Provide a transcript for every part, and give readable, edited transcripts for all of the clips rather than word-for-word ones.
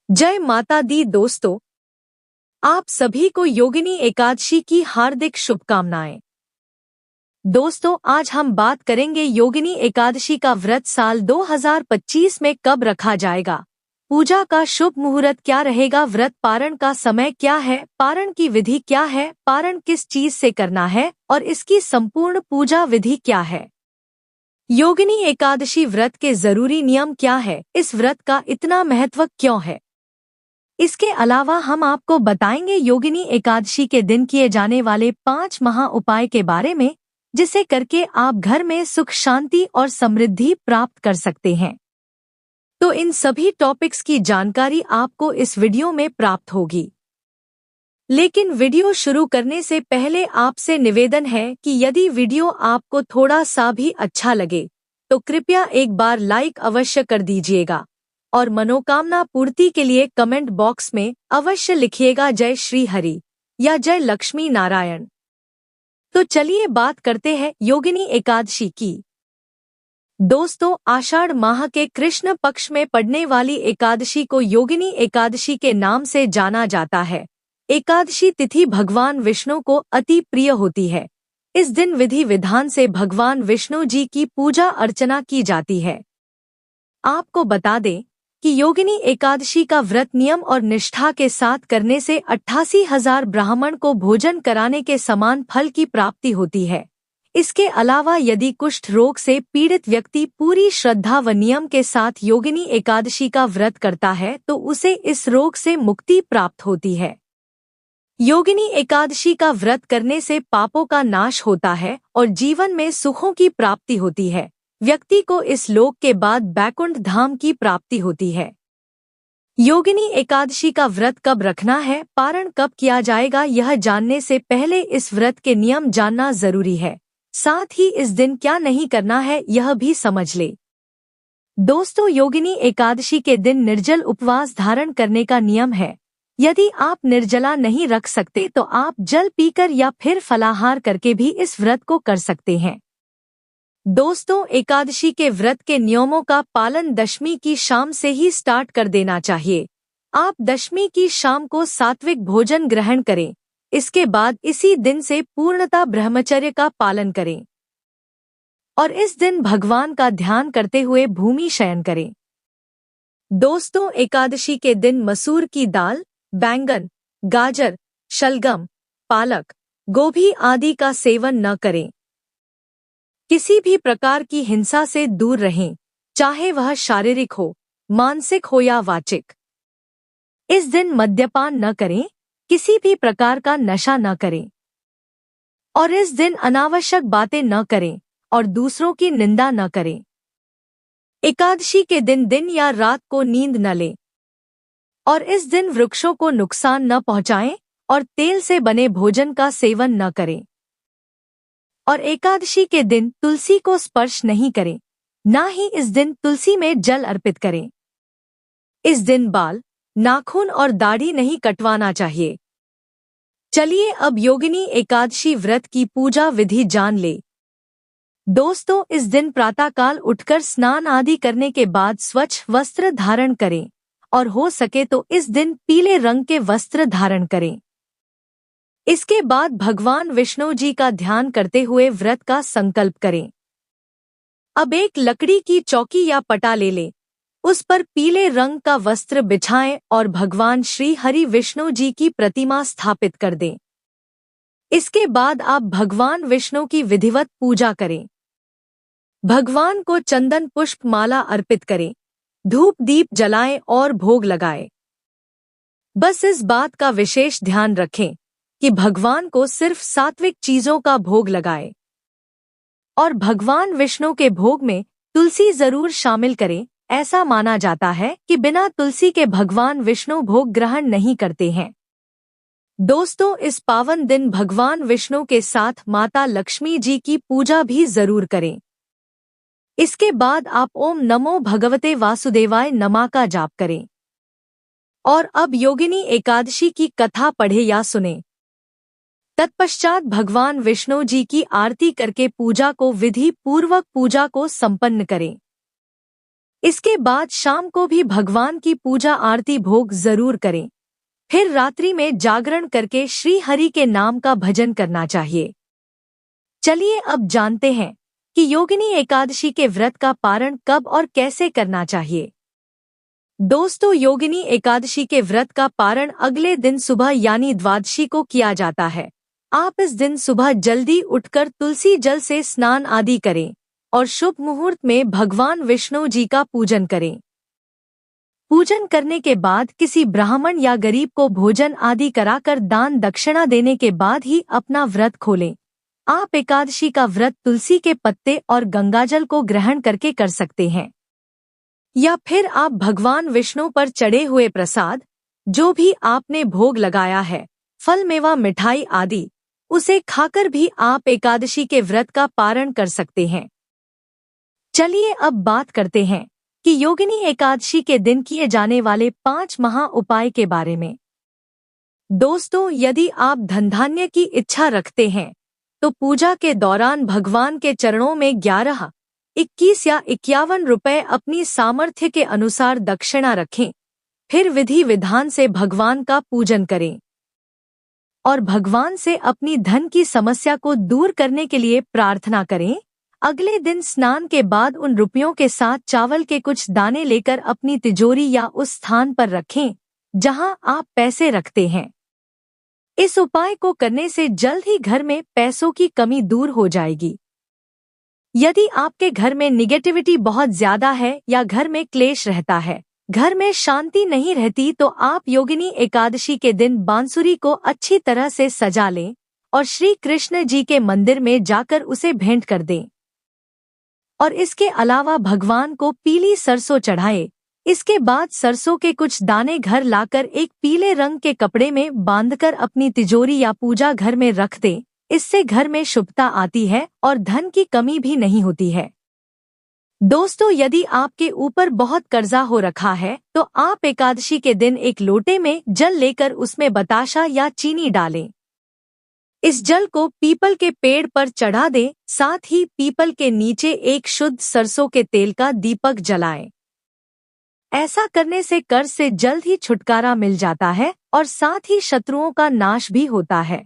जय माता दी दोस्तों, आप सभी को योगिनी एकादशी की हार्दिक शुभकामनाएं। दोस्तों, आज हम बात करेंगे योगिनी एकादशी का व्रत साल 2025 में कब रखा जाएगा, पूजा का शुभ मुहूर्त क्या रहेगा, व्रत पारण का समय क्या है, पारण की विधि क्या है, पारण किस चीज से करना है और इसकी संपूर्ण पूजा विधि क्या है। योगिनी एकादशी व्रत के जरूरी नियम क्या है, इस व्रत का इतना महत्व क्यों है। इसके अलावा हम आपको बताएंगे योगिनी एकादशी के दिन किए जाने वाले 5 महा उपाय के बारे में, जिसे करके आप घर में सुख शांति और समृद्धि प्राप्त कर सकते हैं। तो इन सभी टॉपिक्स की जानकारी आपको इस वीडियो में प्राप्त होगी। लेकिन वीडियो शुरू करने से पहले आपसे निवेदन है कि यदि वीडियो आपको थोड़ा सा भी अच्छा लगे तो कृपया एक बार लाइक अवश्य कर दीजिएगा और मनोकामना पूर्ति के लिए कमेंट बॉक्स में अवश्य लिखिएगा जय श्री हरि या जय लक्ष्मी नारायण। तो चलिए बात करते हैं योगिनी एकादशी की। दोस्तों, आषाढ़ माह के कृष्ण पक्ष में पड़ने वाली एकादशी को योगिनी एकादशी के नाम से जाना जाता है। एकादशी तिथि भगवान विष्णु को अति प्रिय होती है। इस दिन विधि विधान से भगवान विष्णु जी की पूजा अर्चना की जाती है। आपको बता दें कि योगिनी एकादशी का व्रत नियम और निष्ठा के साथ करने से 88,000 ब्राह्मण को भोजन कराने के समान फल की प्राप्ति होती है। इसके अलावा यदि कुष्ठ रोग से पीड़ित व्यक्ति पूरी श्रद्धा व नियम के साथ योगिनी एकादशी का व्रत करता है तो उसे इस रोग से मुक्ति प्राप्त होती है। योगिनी एकादशी का व्रत करने से पापों का नाश होता है और जीवन में सुखों की प्राप्ति होती है। व्यक्ति को इस लोक के बाद बैकुंठ धाम की प्राप्ति होती है। योगिनी एकादशी का व्रत कब रखना है, पारण कब किया जाएगा, यह जानने से पहले इस व्रत के नियम जानना जरूरी है। साथ ही इस दिन क्या नहीं करना है यह भी समझ ले। दोस्तों, योगिनी एकादशी के दिन निर्जल उपवास धारण करने का नियम है। यदि आप निर्जला नहीं रख सकते तो आप जल पीकर या फिर फलाहार करके भी इस व्रत को कर सकते हैं। दोस्तों, एकादशी के व्रत के नियमों का पालन दशमी की शाम से ही स्टार्ट कर देना चाहिए। आप दशमी की शाम को सात्विक भोजन ग्रहण करें। इसके बाद इसी दिन से पूर्णतः ब्रह्मचर्य का पालन करें और इस दिन भगवान का ध्यान करते हुए भूमि शयन करें। दोस्तों, एकादशी के दिन मसूर की दाल, बैंगन, गाजर, शलगम, पालक, गोभी आदि का सेवन न करें। किसी भी प्रकार की हिंसा से दूर रहें, चाहे वह शारीरिक हो, मानसिक हो या वाचिक। इस दिन मद्यपान न करें, किसी भी प्रकार का नशा न करें और इस दिन अनावश्यक बातें न करें और दूसरों की निंदा न करें। एकादशी के दिन दिन या रात को नींद न लें और इस दिन वृक्षों को नुकसान न पहुंचाएं और तेल से बने भोजन का सेवन न करें और एकादशी के दिन तुलसी को स्पर्श नहीं करें, ना ही इस दिन तुलसी में जल अर्पित करें। इस दिन बाल, नाखून और दाढ़ी नहीं कटवाना चाहिए। चलिए अब योगिनी एकादशी व्रत की पूजा विधि जान ले। दोस्तों, इस दिन प्रातःकाल उठकर स्नान आदि करने के बाद स्वच्छ वस्त्र धारण करें और हो सके तो इस दिन पीले रंग के वस्त्र धारण करें। इसके बाद भगवान विष्णु जी का ध्यान करते हुए व्रत का संकल्प करें। अब एक लकड़ी की चौकी या पटा ले लें, उस पर पीले रंग का वस्त्र बिछाएं और भगवान श्री हरि विष्णु जी की प्रतिमा स्थापित कर दें। इसके बाद आप भगवान विष्णु की विधिवत पूजा करें। भगवान को चंदन पुष्प माला अर्पित करें, धूप दीप जलाएं और भोग लगाएं। बस इस बात का विशेष ध्यान रखें कि भगवान को सिर्फ सात्विक चीजों का भोग लगाएं और भगवान विष्णु के भोग में तुलसी जरूर शामिल करें। ऐसा माना जाता है कि बिना तुलसी के भगवान विष्णु भोग ग्रहण नहीं करते हैं। दोस्तों, इस पावन दिन भगवान विष्णु के साथ माता लक्ष्मी जी की पूजा भी जरूर करें। इसके बाद आप ओम नमो भगवते वासुदेवाय नमः का जाप करें और अब योगिनी एकादशी की कथा पढ़े या सुने। तत्पश्चात भगवान विष्णु जी की आरती करके पूजा को विधि पूर्वक पूजा को संपन्न करें। इसके बाद शाम को भी भगवान की पूजा आरती भोग जरूर करें। फिर रात्रि में जागरण करके श्री हरि के नाम का भजन करना चाहिए। चलिए अब जानते हैं कि योगिनी एकादशी के व्रत का पारण कब और कैसे करना चाहिए। दोस्तों, योगिनी एकादशी के व्रत का पारण अगले दिन सुबह यानी द्वादशी को किया जाता है। आप इस दिन सुबह जल्दी उठकर तुलसी जल से स्नान आदि करें और शुभ मुहूर्त में भगवान विष्णु जी का पूजन करें। पूजन करने के बाद किसी ब्राह्मण या गरीब को भोजन आदि कराकर दान दक्षिणा देने के बाद ही अपना व्रत खोलें। आप एकादशी का व्रत तुलसी के पत्ते और गंगाजल को ग्रहण करके कर सकते हैं, या फिर आप भगवान विष्णु पर चढ़े हुए प्रसाद, जो भी आपने भोग लगाया है, फल मेवा मिठाई आदि, उसे खाकर भी आप एकादशी के व्रत का पारण कर सकते हैं। चलिए अब बात करते हैं कि योगिनी एकादशी के दिन किए जाने वाले 5 महा उपाय के बारे में। दोस्तों, यदि आप धन धान्य की इच्छा रखते हैं तो पूजा के दौरान भगवान के चरणों में 11, 21 या 51 रुपए अपनी सामर्थ्य के अनुसार दक्षिणा रखें। फिर विधि विधान से भगवान का पूजन करें और भगवान से अपनी धन की समस्या को दूर करने के लिए प्रार्थना करें। अगले दिन स्नान के बाद उन रुपयों के साथ चावल के कुछ दाने लेकर अपनी तिजोरी या उस स्थान पर रखें जहां आप पैसे रखते हैं। इस उपाय को करने से जल्द ही घर में पैसों की कमी दूर हो जाएगी। यदि आपके घर में निगेटिविटी बहुत ज्यादा है या घर में क्लेश रहता है, घर में शांति नहीं रहती, तो आप योगिनी एकादशी के दिन बांसुरी को अच्छी तरह से सजा लें और श्री कृष्ण जी के मंदिर में जाकर उसे भेंट कर दें। और इसके अलावा भगवान को पीली सरसों चढ़ाए। इसके बाद सरसों के कुछ दाने घर लाकर एक पीले रंग के कपड़े में बांधकर अपनी तिजोरी या पूजा घर में रख दें। इससे घर में शुभता आती है और धन की कमी भी नहीं होती है। दोस्तों, यदि आपके ऊपर बहुत कर्जा हो रखा है तो आप एकादशी के दिन एक लोटे में जल लेकर उसमें बताशा या चीनी डालें। इस जल को पीपल के पेड़ पर चढ़ा दें, साथ ही पीपल के नीचे एक शुद्ध सरसों के तेल का दीपक जलाएं। ऐसा करने से कर्ज से जल्द ही छुटकारा मिल जाता है और साथ ही शत्रुओं का नाश भी होता है।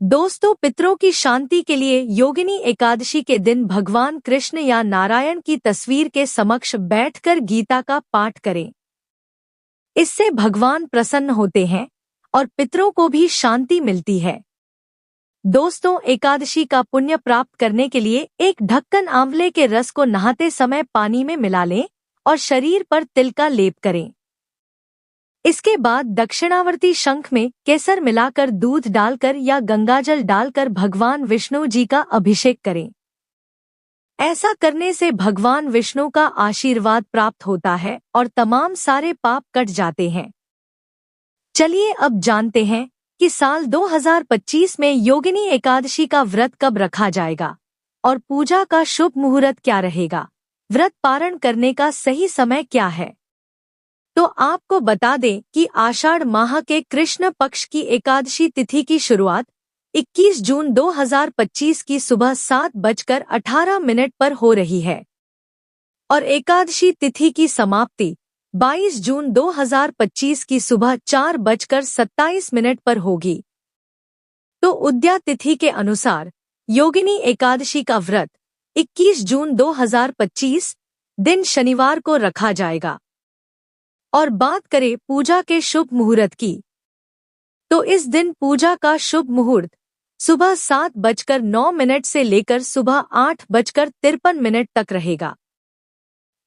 दोस्तों, पितरों की शांति के लिए योगिनी एकादशी के दिन भगवान कृष्ण या नारायण की तस्वीर के समक्ष बैठकर गीता का पाठ करें। इससे भगवान प्रसन्न होते हैं और पितरों को भी शांति मिलती है। दोस्तों, एकादशी का पुण्य प्राप्त करने के लिए एक ढक्कन आंवले के रस को नहाते समय पानी में मिला लें और शरीर पर तिल का लेप करें। इसके बाद दक्षिणावर्ती शंख में केसर मिलाकर दूध डालकर या गंगाजल डालकर भगवान विष्णु जी का अभिषेक करें। ऐसा करने से भगवान विष्णु का आशीर्वाद प्राप्त होता है और तमाम सारे पाप कट जाते हैं। चलिए अब जानते हैं कि साल 2025 में योगिनी एकादशी का व्रत कब रखा जाएगा और पूजा का शुभ मुहूर्त क्या रहेगा। व्रत पारण करने का सही समय क्या है? तो आपको बता दें कि आषाढ़ माह के कृष्ण पक्ष की एकादशी तिथि की शुरुआत 21 जून 2025 की सुबह 7:18 पर हो रही है और एकादशी तिथि की समाप्ति 22 जून 2025 की सुबह 4:27 पर होगी। तो उद्या तिथि के अनुसार योगिनी एकादशी का व्रत 21 जून 2025 दिन शनिवार को रखा जाएगा। और बात करें पूजा के शुभ मुहूर्त की, तो इस दिन पूजा का शुभ मुहूर्त सुबह 7:09 से लेकर सुबह 8:53 तक रहेगा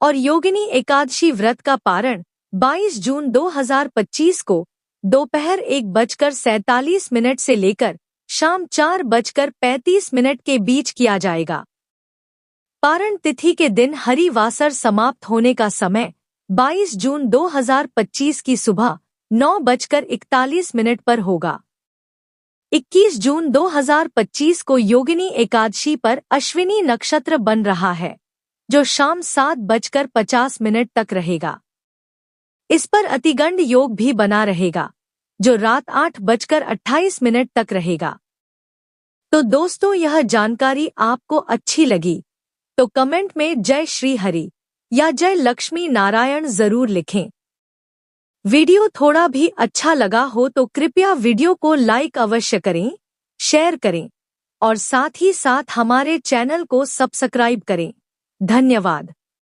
और योगिनी एकादशी व्रत का पारण 22 जून 2025 को दोपहर 1:47 से लेकर शाम 4:35 के बीच किया जाएगा। पारण तिथि के दिन हरिवासर समाप्त होने का समय 22 जून 2025 की सुबह 9:41 पर होगा। 21 जून 2025 को योगिनी एकादशी पर अश्विनी नक्षत्र बन रहा है, जो शाम 7:50 तक रहेगा। इस पर अतिगंड योग भी बना रहेगा, जो रात 8:28 तक रहेगा। तो दोस्तों, यह जानकारी आपको अच्छी लगी तो कमेंट में जय श्री हरि या जय लक्ष्मी नारायण जरूर लिखें। वीडियो थोड़ा भी अच्छा लगा हो तो कृपया वीडियो को लाइक अवश्य करें, शेयर करें और साथ ही साथ हमारे चैनल को सब्सक्राइब करें। धन्यवाद।